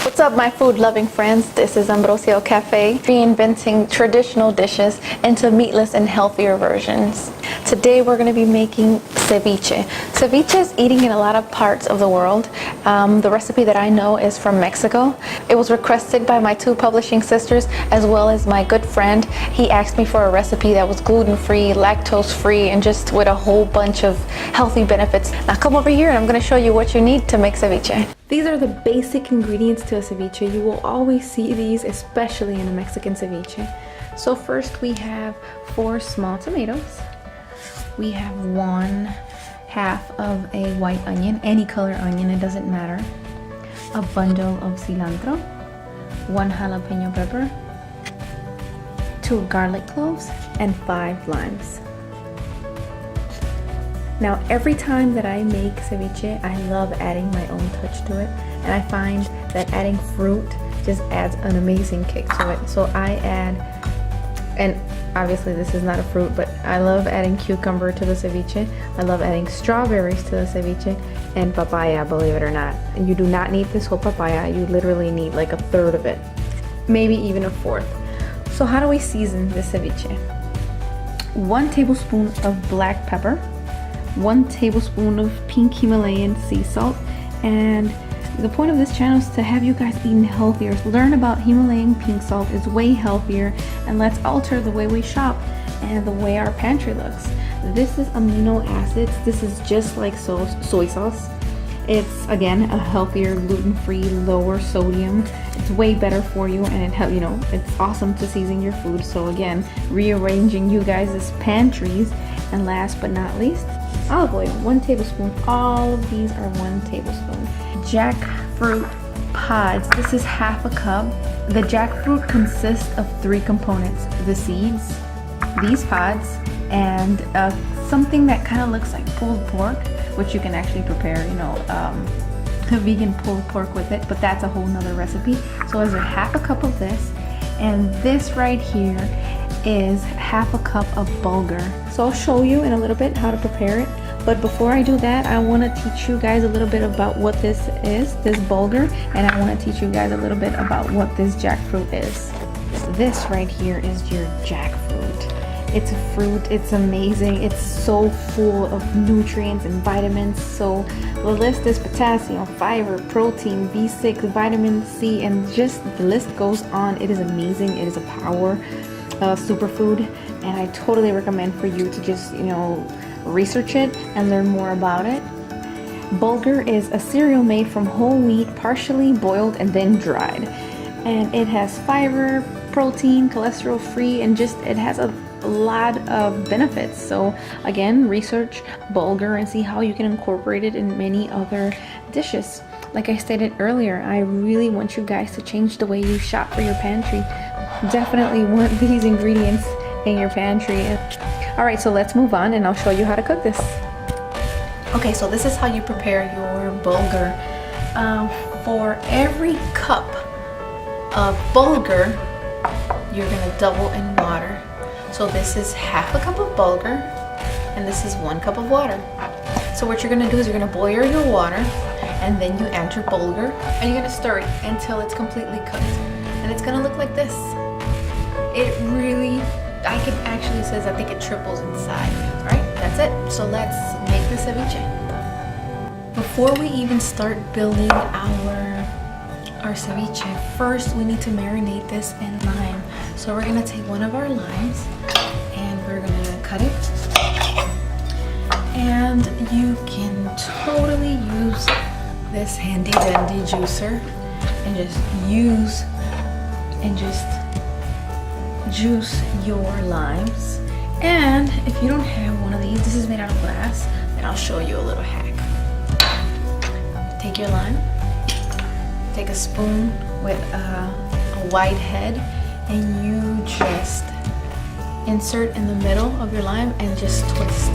What's up, my food-loving friends? This is Ambrosio Cafe, reinventing traditional dishes into meatless and healthier versions. Today we're going to be making ceviche. Ceviche is eating in a lot of parts of the world. The recipe that I know is from Mexico. It was requested by my two publishing sisters as well as my good friend. He asked me for a recipe that was gluten-free, lactose-free, and just with a whole bunch of healthy benefits. Now come over here and I'm going to show you what you need to make ceviche. These are the basic ingredients to a ceviche. You will always see these, especially in a Mexican ceviche. So first we have 4 small tomatoes. We have 1/2 of a white onion, any color onion, it doesn't matter. A bundle of cilantro, 1 jalapeno pepper, 2 garlic cloves, and 5 limes. Now, every time that I make ceviche, I love adding my own touch to it, and I find that adding fruit just adds an amazing kick to it. So I add, and obviously this is not a fruit, but I love adding cucumber to the ceviche. I love adding strawberries to the ceviche, and papaya, believe it or not. And you do not need this whole papaya, you literally need like 1/3 of it, maybe even 1/4. So how do we season this ceviche? 1 tablespoon of black pepper, 1 tablespoon of pink Himalayan sea salt, and the point of this channel is to have you guys eating healthier. Learn about Himalayan pink salt. Is way healthier, and let's alter the way we shop and the way our pantry looks. This is amino acids. This is just like soy sauce. It's again a healthier, gluten-free, lower sodium. It's way better for you, and it's awesome to season your food. So again, rearranging you guys' pantries. And last but not least, olive oil, 1 tablespoon. All of these are 1 tablespoon. Jackfruit pods. This is 1/2 cup. The jackfruit consists of 3 components: the seeds, these pods, and something that kind of looks like pulled pork, which you can actually prepare, a vegan pulled pork with it, but that's a whole nother recipe. So there's 1/2 cup of this, and this right here is 1/2 cup of bulgur. So I'll show you in a little bit how to prepare it, but before I do that, I want to teach you guys a little bit about what this is, this bulgur, and I want to teach you guys a little bit about what this jackfruit is. This right here is your jackfruit. It's a fruit, it's amazing, it's so full of nutrients and vitamins. So the list is potassium, fiber, protein, B6, vitamin C, and just the list goes on. It is amazing. It is a power superfood, and I totally recommend for you to just research it and learn more about it. Bulgur is a cereal made from whole wheat, partially boiled and then dried, and it has fiber, protein, cholesterol free, and just it has a lot of benefits. So again, research bulgur and see how you can incorporate it in many other dishes. Like I stated earlier, I really want you guys to change the way you shop for your pantry. Definitely want these ingredients in your pantry. Alright, so let's move on and I'll show you how to cook this. Okay, so this is how you prepare your bulgur. For every cup of bulgur, you're gonna double in water. So this is 1/2 cup of bulgur, and this is 1 cup of water. So what you're gonna do is you're gonna boil your water, and then you add your bulgur, and you're gonna stir it until it's completely cooked. And it's gonna look like this. It really, I think it triples inside. Alright, that's it. So let's make the ceviche. Before we even start building our ceviche, first we need to marinate this in lime. So we're gonna take one of our limes and we're gonna cut it. And you can totally use this handy dandy juicer and just juice your limes. And if you don't have one of these, this is made out of glass, then I'll show you a little hack. Take your lime, take a spoon with a wide head, and you just insert in the middle of your lime and just twist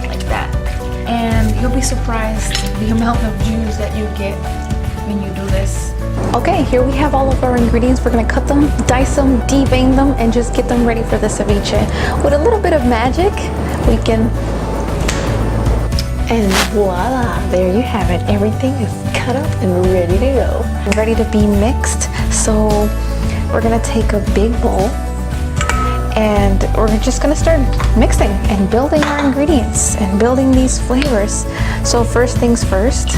like that. And you'll be surprised the amount of juice that you get when you do this. Okay, here we have all of our ingredients. We're gonna cut them, dice them, devein them, and just get them ready for the ceviche. With a little bit of magic, we can And voila, there you have it. Everything is cut up and ready to go. Ready to be mixed. So we're gonna take a big bowl and we're just gonna start mixing and building our ingredients and building these flavors. So first things first,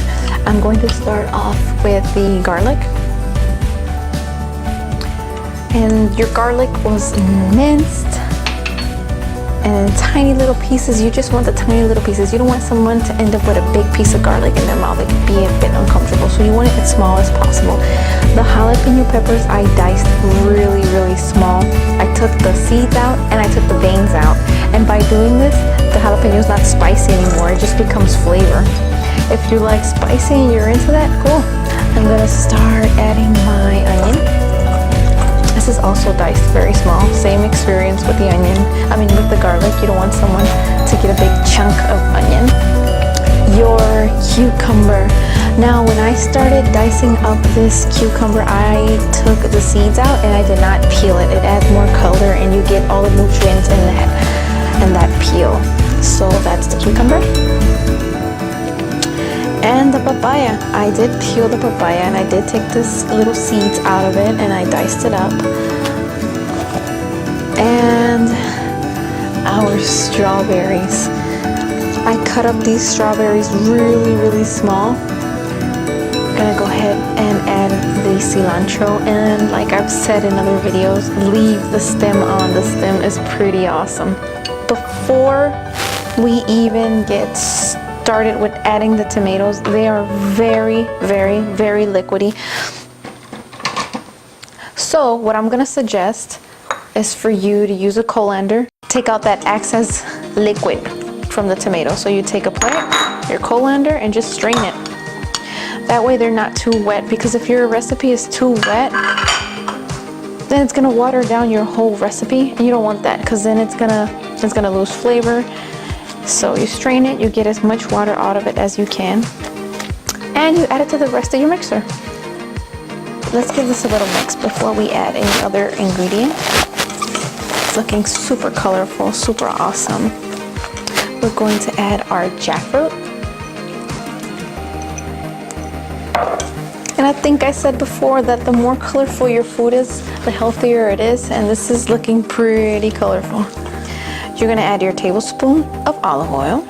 I'm going to start off with the garlic. And your garlic was minced and tiny little pieces. You just want the tiny little pieces. You don't want someone to end up with a big piece of garlic in their mouth. It could be a bit uncomfortable. So you want it as small as possible. The jalapeno peppers I diced really, really small. I took the seeds out and I took the veins out. And by doing this, the jalapeno is not spicy anymore. It just becomes flavor. If you like spicy and you're into that, cool. I'm gonna start adding my onion. This is also diced very small. Same experience with the onion. I mean with the garlic. You don't want someone to get a big chunk of onion. Your cucumber. Now when I started dicing up this cucumber, I took the seeds out and I did not peel it. It adds more color and you get all the nutrients in that peel. So that's the cucumber. And the papaya. I did peel the papaya and I did take this little seeds out of it and I diced it up. And our strawberries. I cut up these strawberries really, really small. I'm gonna go ahead and add the cilantro, and like I've said in other videos, leave the stem on. The stem is pretty awesome. Before we even get started with adding the tomatoes, they are very, very, very liquidy. So what I'm gonna suggest is for you to use a colander. Take out that excess liquid from the tomato. So you take a plate, your colander, and just strain it. That way they're not too wet, because if your recipe is too wet, then it's gonna water down your whole recipe, and you don't want that, because then it's gonna lose flavor. So you strain it, you get as much water out of it as you can, and you add it to the rest of your mixer. Let's give this a little mix before we add any other ingredient. It's looking super colorful, super awesome. We're going to add our jackfruit. And I think I said before that the more colorful your food is, the healthier it is, and this is looking pretty colorful. You're gonna add your tablespoon of olive oil,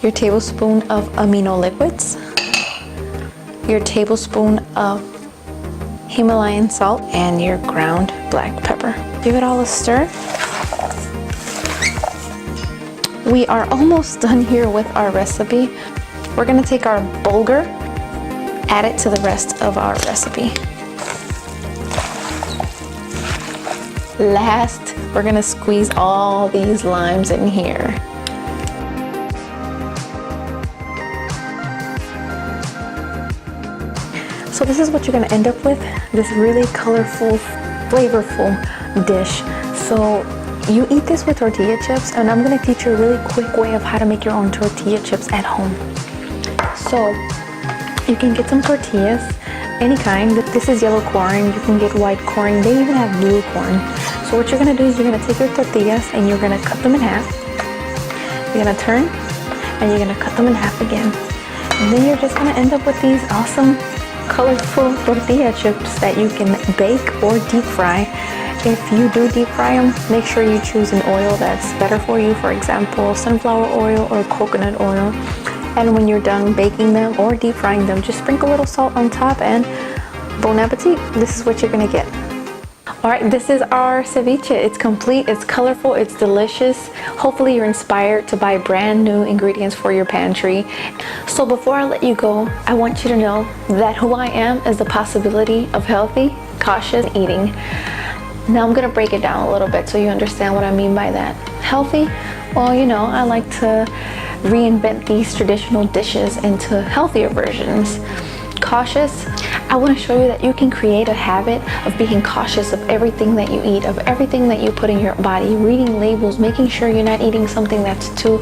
your tablespoon of amino liquids, your tablespoon of Himalayan salt, and your ground black pepper. Give it all a stir. We are almost done here with our recipe. We're gonna take our bulgur, add it to the rest of our recipe. Last, we're gonna squeeze all these limes in here. So this is what you're gonna end up with, this really colorful, flavorful dish. So you eat this with tortilla chips, and I'm gonna teach you a really quick way of how to make your own tortilla chips at home. So you can get some tortillas, any kind. This is yellow corn, you can get white corn, they even have blue corn. So what you're gonna do is you're gonna take your tortillas and you're gonna cut them in half. You're gonna turn and you're gonna cut them in half again. And then you're just gonna end up with these awesome, colorful tortilla chips that you can bake or deep fry. If you do deep fry them, make sure you choose an oil that's better for you. For example, sunflower oil or coconut oil. And when you're done baking them or deep frying them, just sprinkle a little salt on top and bon appetit. This is what you're gonna get. All right, this is our ceviche. It's complete, it's colorful, it's delicious. Hopefully you're inspired to buy brand new ingredients for your pantry. So before I let you go, I want you to know that who I am is the possibility of healthy, cautious eating. Now I'm gonna break it down a little bit so you understand what I mean by that. Healthy, well, you know, I like to reinvent these traditional dishes into healthier versions. Cautious, I want to show you that you can create a habit of being cautious of everything that you eat, of everything that you put in your body, reading labels, making sure you're not eating something that's too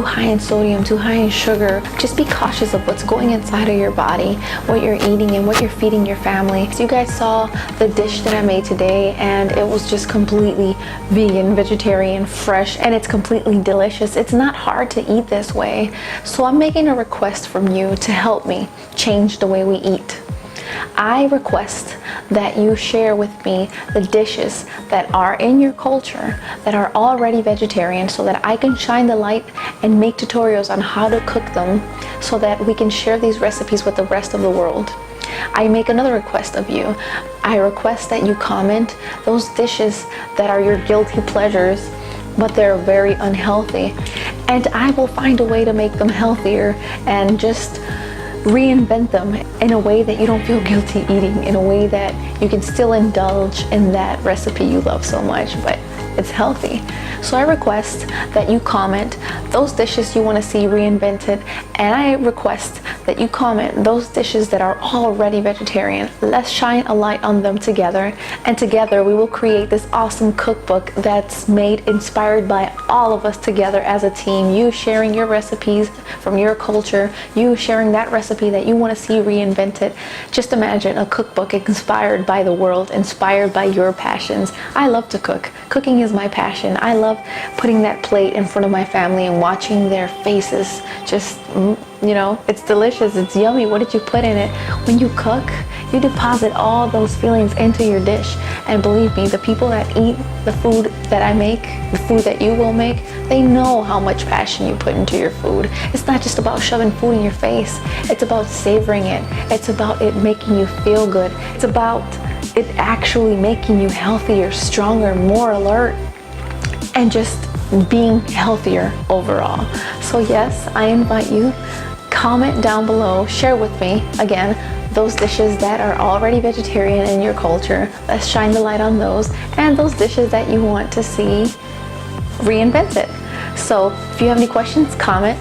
high in sodium, too high in sugar. Just be cautious of what's going inside of your body, what you're eating and what you're feeding your family. So you guys saw the dish that I made today, and it was just completely vegan, vegetarian, fresh, and it's completely delicious. It's not hard to eat this way. So I'm making a request from you to help me change the way we eat. I request that you share with me the dishes that are in your culture that are already vegetarian, so that I can shine the light and make tutorials on how to cook them, so that we can share these recipes with the rest of the world. I make another request of you. I request that you comment those dishes that are your guilty pleasures, but they're very unhealthy, and I will find a way to make them healthier and just reinvent them in a way that you don't feel guilty eating, in a way that you can still indulge in that recipe you love so much, but it's healthy. So I request that you comment those dishes you want to see reinvented, and I request that you comment those dishes that are already vegetarian. Let's shine a light on them together, and together we will create this awesome cookbook that's made inspired by all of us together as a team. You sharing your recipes from your culture, you sharing that recipe that you want to see reinvented. Just imagine a cookbook inspired by the world, inspired by your passions. I love to cook. Cooking is my passion. I love putting that plate in front of my family and watching their faces. Just, you know, it's delicious, it's yummy. What did you put in it? When you cook, you deposit all those feelings into your dish. And believe me, the people that eat the food that I make, the food that you will make, they know how much passion you put into your food. It's not just about shoving food in your face. It's about savoring it. It's about it making you feel good. It's about it actually making you healthier, stronger, more alert, and just being healthier overall. So yes, I invite you, comment down below, share with me again those dishes that are already vegetarian in your culture. Let's shine the light on those, and those dishes that you want to see reinvented. So if you have any questions, comment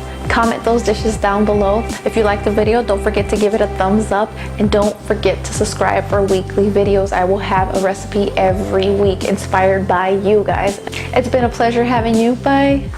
those dishes down below. If you like the video, don't forget to give it a thumbs up, and don't forget to subscribe for weekly videos. I will have a recipe every week inspired by you guys. It's been a pleasure having you. Bye.